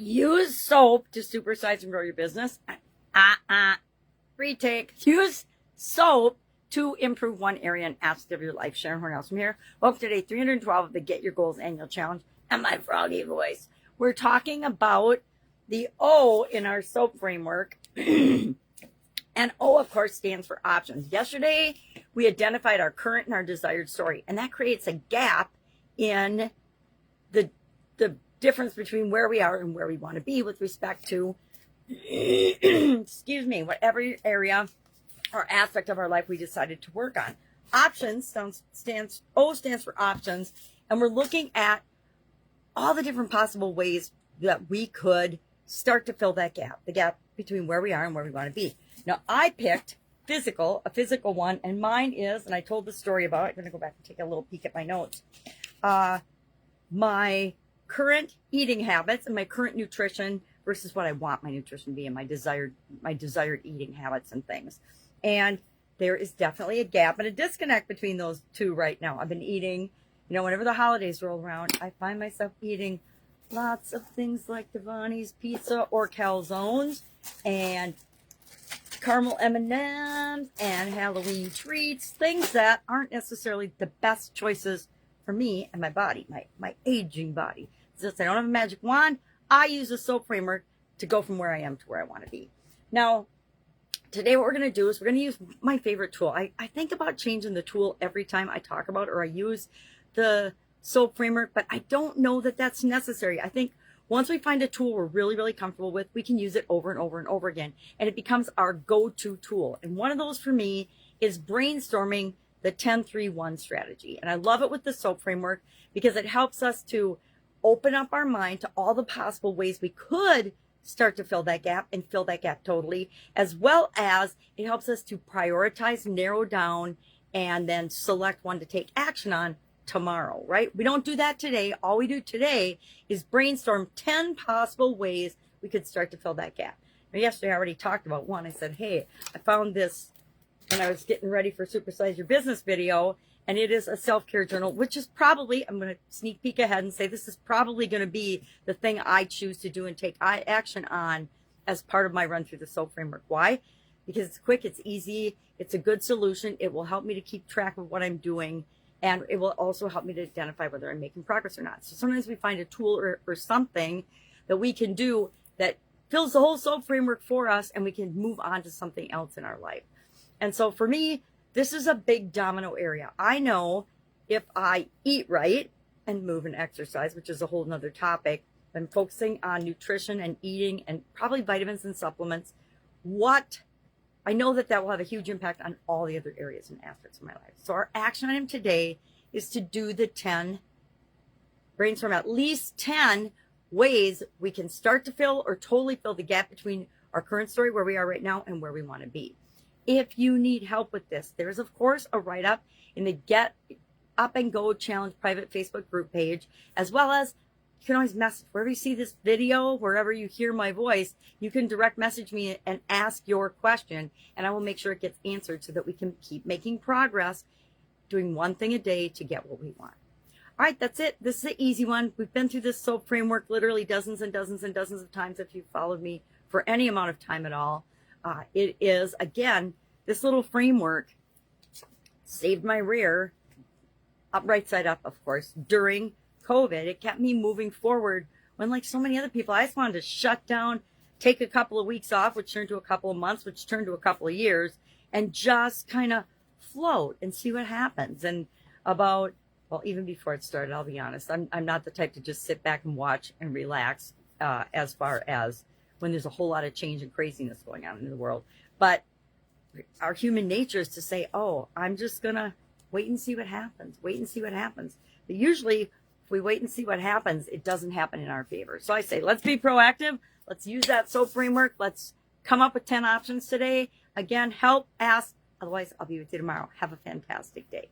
Use soap to supersize and grow your business. Retake. Use soap to improve one area and aspect of your life. Sharon Horne-Ellstrom here. Welcome to day 312 of the Get Your Goals Annual Challenge and my froggy voice. We're talking about the O in our soap framework. And O, of course, stands for options. Yesterday, we identified our current and our desired story, and that creates a gap in the difference between where we are and where we want to be with respect to, excuse me, whatever area or aspect of our life we decided to work on. Options O stands for options, and we're looking at all the different possible ways that we could start to fill that gap, the gap between where we are and where we want to be. Now, I picked a physical one, and mine is, and I told the story about it. I'm going to go back and take a little peek at my notes. My current eating habits and my current nutrition versus what I want my nutrition to be and my desired eating habits and things. And there is definitely a gap and a disconnect between those two right now. I've been eating, whenever the holidays roll around, I find myself eating lots of things like Devani's pizza or calzones and caramel M&Ms and Halloween treats, things that aren't necessarily the best choices for me and my body, my aging body. Since I don't have a magic wand, I use a soap framework to go from where I am to where I want to be. Now, today what we're going to do is we're going to use my favorite tool. I think about changing the tool every time I talk about or I use the soap framework, but I don't know that that's necessary. I think once we find a tool we're really, really comfortable with, we can use it over and over and over again, and it becomes our go-to tool. And one of those for me is brainstorming the 10-3-1 strategy. And I love it with the soap framework because it helps us to open up our mind to all the possible ways we could start to fill that gap and fill that gap totally, as well as it helps us to prioritize, narrow down, and then select one to take action on tomorrow, right? We don't do that today. All we do today is brainstorm 10 possible ways we could start to fill that gap. Now, yesterday I already talked about one. I said, hey, I found this when I was getting ready for Supersize Your Business video, and it is a self-care journal, which is probably, I'm going to sneak peek ahead and say this is probably going to be the thing I choose to do and take action on as part of my run through the soap framework. Why? Because it's quick, it's easy, it's a good solution. It will help me to keep track of what I'm doing, and it will also help me to identify whether I'm making progress or not. So sometimes we find a tool or something that we can do that fills the whole soap framework for us, and we can move on to something else in our life. And so for me, this is a big domino area. I know if I eat right and move and exercise, which is a whole nother topic, I'm focusing on nutrition and eating and probably vitamins and supplements, I know that will have a huge impact on all the other areas and aspects of my life. So our action item today is to do brainstorm at least 10 ways we can start to fill or totally fill the gap between our current story, where we are right now, and where we want to be. If you need help with this, there's of course a write-up in the Get Up and Go Challenge private Facebook group page, as well as you can always message wherever you see this video, wherever you hear my voice, you can direct message me and ask your question, and I will make sure it gets answered so that we can keep making progress, doing one thing a day to get what we want. All right, that's it. This is an easy one. We've been through this soap framework literally dozens and dozens and dozens of times if you've followed me for any amount of time at all. It is, again, this little framework saved my rear, right side up, of course, during COVID. It kept me moving forward when, like so many other people, I just wanted to shut down, take a couple of weeks off, which turned to a couple of months, which turned to a couple of years, and just kind of float and see what happens. And even before it started, I'll be honest, I'm not the type to just sit back and watch and relax as far as when there's a whole lot of change and craziness going on in the world. But our human nature is to say, oh, I'm just going to wait and see what happens, But usually, if we wait and see what happens, it doesn't happen in our favor. So I say, let's be proactive. Let's use that soap framework. Let's come up with 10 options today. Again, help, ask. Otherwise, I'll be with you tomorrow. Have a fantastic day.